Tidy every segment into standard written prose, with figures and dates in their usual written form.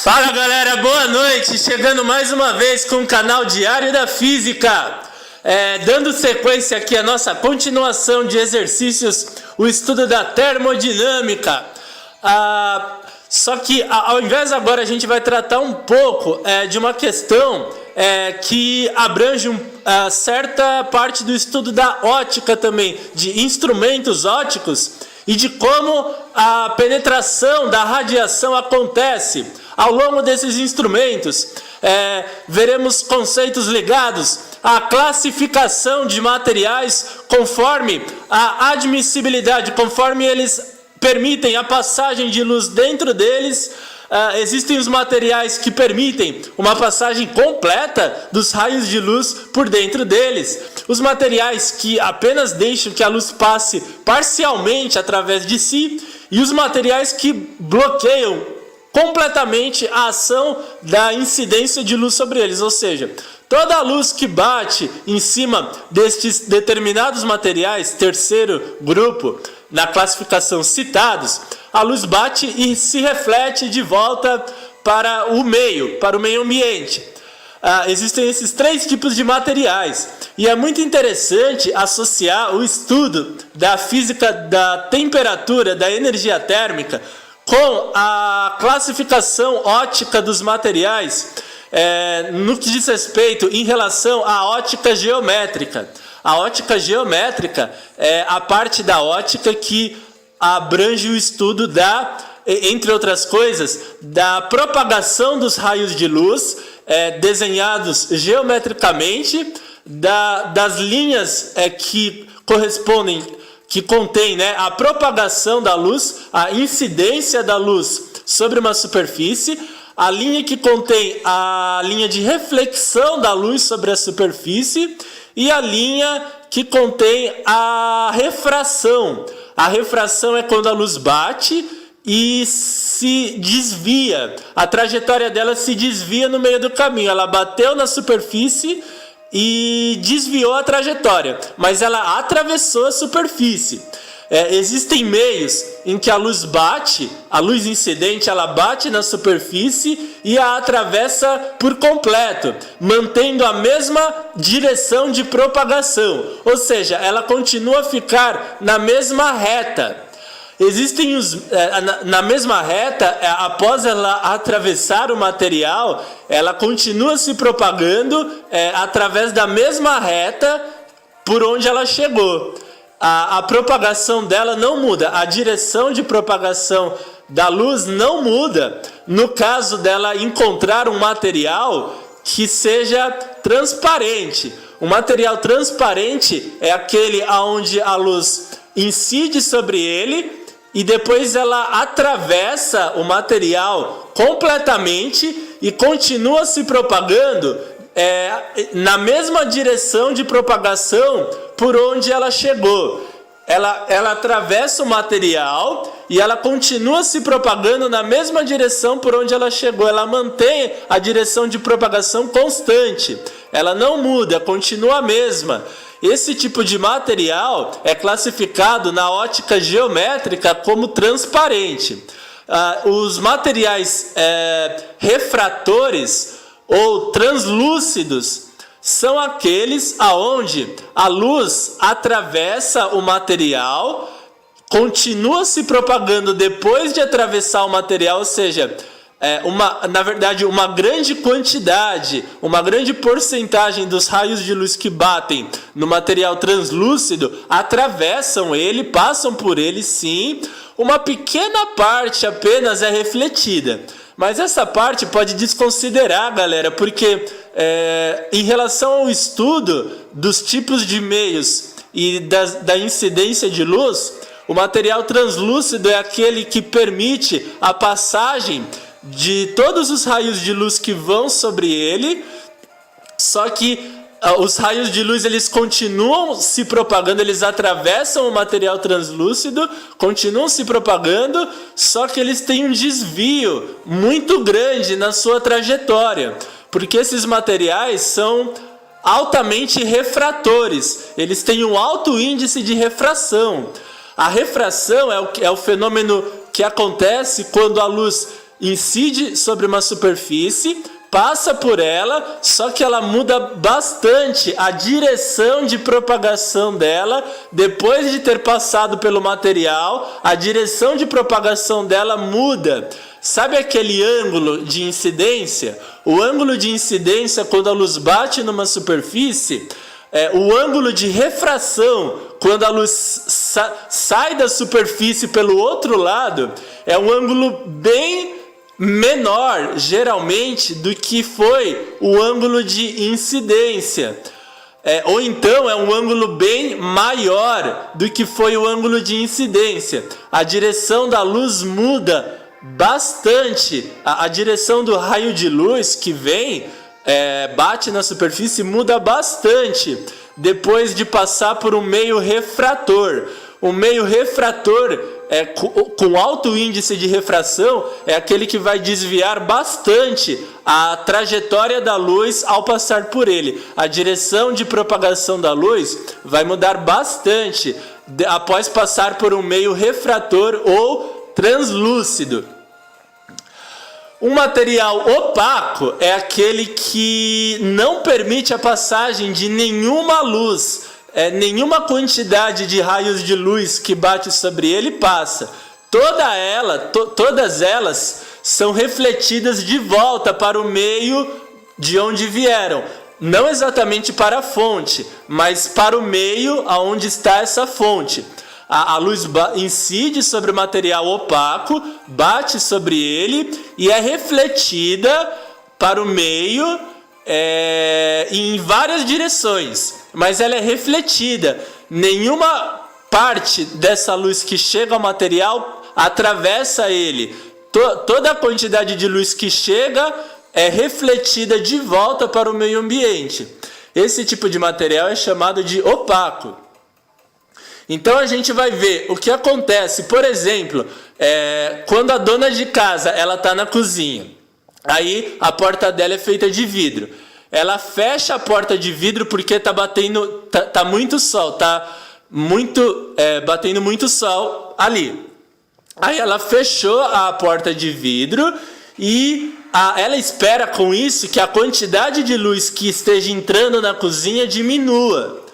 Fala galera, boa noite! Chegando mais uma vez com o canal Diário da Física. Dando sequência aqui à nossa continuação de exercícios, o estudo da termodinâmica. Só que ao invés agora a gente vai tratar um pouco de uma questão que abrange certa parte do estudo da ótica também, de instrumentos óticos e de como a penetração da radiação acontece. Ao longo desses instrumentos, veremos conceitos ligados à classificação de materiais conforme a admissibilidade, conforme eles permitem a passagem de luz dentro deles. Existem os materiais que permitem uma passagem completa dos raios de luz por dentro deles. Os materiais que apenas deixam que a luz passe parcialmente através de si. E os materiais que bloqueiam completamente a ação da incidência de luz sobre eles, ou seja, toda a luz que bate em cima destes determinados materiais, terceiro grupo, na classificação citados, a luz bate e se reflete de volta para o meio ambiente. Existem esses três tipos de materiais e é muito interessante associar o estudo da física da temperatura, da energia térmica, com a classificação ótica dos materiais no que diz respeito em relação à ótica geométrica. A ótica geométrica é a parte da ótica que abrange o estudo entre outras coisas, da propagação dos raios de luz desenhados geometricamente, das linhas que correspondem, que contém a propagação da luz, a incidência da luz sobre uma superfície, a linha que contém a linha de reflexão da luz sobre a superfície e a linha que contém a refração. A refração é quando a luz bate e se desvia, a trajetória dela se desvia no meio do caminho. Ela bateu na superfície e desviou a trajetória, mas ela atravessou a superfície. Existem meios em que a luz bate, a luz incidente, ela bate na superfície e a atravessa por completo, mantendo a mesma direção de propagação, ou seja, ela continua a ficar na mesma reta. Existem na mesma reta, após ela atravessar o material, ela continua se propagando através da mesma reta por onde ela chegou. A propagação dela não muda, a direção de propagação da luz não muda no caso dela encontrar um material que seja transparente. O material transparente é aquele onde a luz incide sobre ele e depois ela atravessa o material completamente e continua se propagando na mesma direção de propagação por onde ela chegou. Ela atravessa o material e ela continua se propagando na mesma direção por onde ela chegou. Ela mantém a direção de propagação constante. Ela não muda, continua a mesma. Esse tipo de material é classificado na ótica geométrica como transparente. Os materiais refratores ou translúcidos são aqueles aonde a luz atravessa o material, continua se propagando depois de atravessar o material, ou seja, na verdade uma grande quantidade, uma grande porcentagem dos raios de luz que batem no material translúcido atravessam ele, passam por ele sim, uma pequena parte apenas é refletida. Mas essa parte pode desconsiderar, galera, porque em relação ao estudo dos tipos de meios e da incidência de luz, o material translúcido é aquele que permite a passagem de todos os raios de luz que vão sobre ele, só que os raios de luz eles continuam se propagando, eles atravessam o material translúcido, continuam se propagando, só que eles têm um desvio muito grande na sua trajetória, porque esses materiais são altamente refratores, eles têm um alto índice de refração. A refração é o fenômeno que acontece quando a luz incide sobre uma superfície, passa por ela, só que ela muda bastante a direção de propagação dela. Depois de ter passado pelo material, a direção de propagação dela muda. Sabe aquele ângulo de incidência? O ângulo de incidência, quando a luz bate numa superfície, o ângulo de refração, quando a luz sai da superfície pelo outro lado, é um ângulo bem menor, geralmente, do que foi o ângulo de incidência. Ou então é um ângulo bem maior do que foi o ângulo de incidência. A direção da luz muda bastante. A direção do raio de luz que vem, bate na superfície, muda bastante depois de passar por um meio refrator. O meio refrator, com alto índice de refração, é aquele que vai desviar bastante a trajetória da luz ao passar por ele. A direção de propagação da luz vai mudar bastante após passar por um meio refrator ou translúcido. Um material opaco é aquele que não permite a passagem de nenhuma luz. Nenhuma quantidade de raios de luz que bate sobre ele passa. Todas elas são refletidas de volta para o meio de onde vieram. Não exatamente para a fonte, mas para o meio aonde está essa fonte. A luz incide sobre o material opaco, bate sobre ele e é refletida para o meio em várias direções, mas ela é refletida. Nenhuma parte dessa luz que chega ao material atravessa ele. Toda a quantidade de luz que chega é refletida de volta para o meio ambiente. Esse tipo de material é chamado de opaco. Então a gente vai ver o que acontece, por exemplo, quando a dona de casa está na cozinha. Aí a porta dela é feita de vidro. Ela fecha a porta de vidro porque tá muito sol, batendo muito sol ali. Aí ela fechou a porta de vidro e ela espera com isso que a quantidade de luz que esteja entrando na cozinha diminua.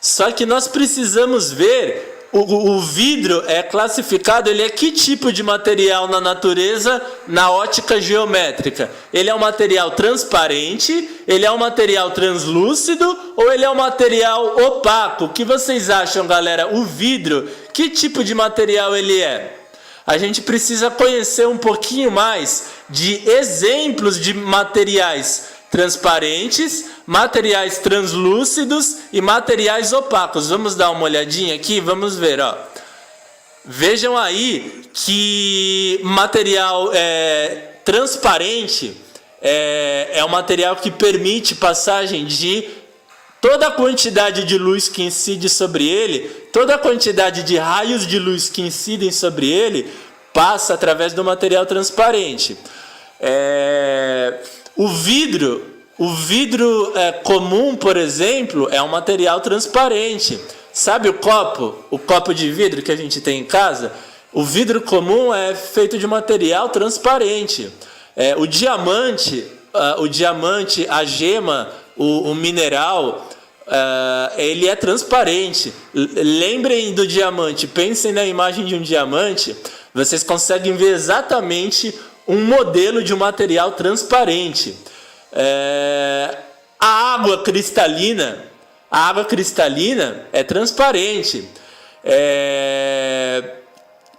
Só que nós precisamos ver, o vidro é classificado, ele é que tipo de material na natureza, na ótica geométrica? Ele é um material transparente, ele é um material translúcido ou ele é um material opaco? O que vocês acham, galera? O vidro, que tipo de material ele é? A gente precisa conhecer um pouquinho mais de exemplos de materiais transparentes, materiais translúcidos e materiais opacos. Vamos dar uma olhadinha aqui, vamos ver, ó. Vejam aí que material transparente é um material que permite passagem de toda a quantidade de luz que incide sobre ele, toda a quantidade de raios de luz que incidem sobre ele, passa através do material transparente. O vidro comum, por exemplo, é um material transparente. Sabe o copo de vidro que a gente tem em casa? O vidro comum é feito de material transparente. O diamante, a gema, o mineral, ele é transparente. Lembrem do diamante, pensem na imagem de um diamante, vocês conseguem ver exatamente um modelo de um material transparente. A água cristalina é transparente.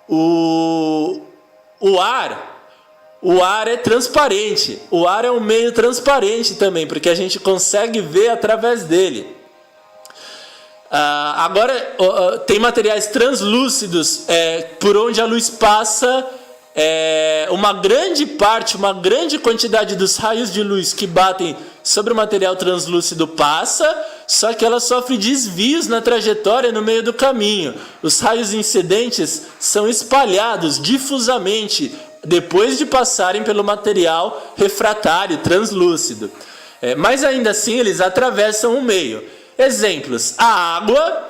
O ar é transparente. O ar é um meio transparente também, porque a gente consegue ver através dele. Agora, tem materiais translúcidos, por onde a luz passa. Uma grande quantidade dos raios de luz que batem sobre o material translúcido passa, só que ela sofre desvios na trajetória no meio do caminho. Os raios incidentes são espalhados difusamente depois de passarem pelo material refratário translúcido. Mas ainda assim eles atravessam o meio. Exemplos: a água,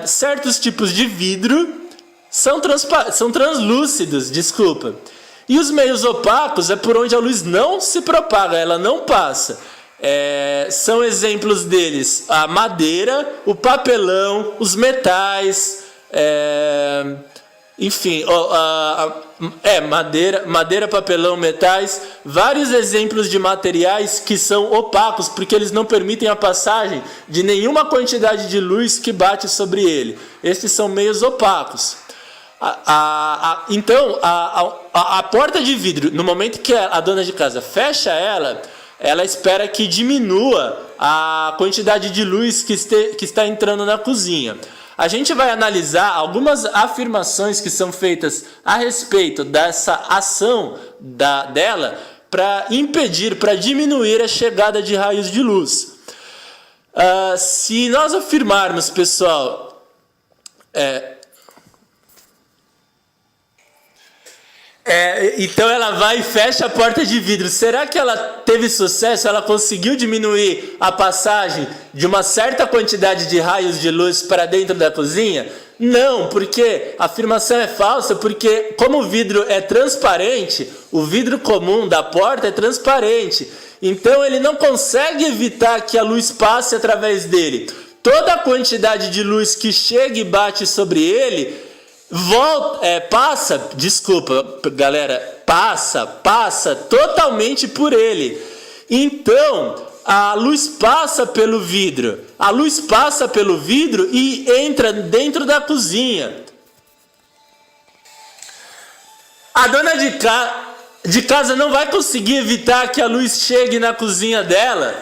certos tipos de vidro são translúcidos, E os meios opacos é por onde a luz não se propaga, ela não passa. São exemplos deles a madeira, o papelão, os metais, enfim, madeira, papelão, metais, vários exemplos de materiais que são opacos, porque eles não permitem a passagem de nenhuma quantidade de luz que bate sobre ele. Estes são meios opacos. Então, a porta de vidro, no momento que a dona de casa fecha ela espera que diminua a quantidade de luz que está entrando na cozinha. A gente vai analisar algumas afirmações que são feitas a respeito dessa ação dela para impedir, para diminuir a chegada de raios de luz. Se nós afirmarmos, pessoal, então ela vai e fecha a porta de vidro. Será que ela teve sucesso? Ela conseguiu diminuir a passagem de uma certa quantidade de raios de luz para dentro da cozinha? Não, porque a afirmação é falsa, porque como o vidro é transparente, o vidro comum da porta é transparente. Então ele não consegue evitar que a luz passe através dele. Toda a quantidade de luz que chega e bate sobre ele passa totalmente por ele. Então, a luz passa pelo vidro. A luz passa pelo vidro e entra dentro da cozinha. A dona de casa não vai conseguir evitar que a luz chegue na cozinha dela,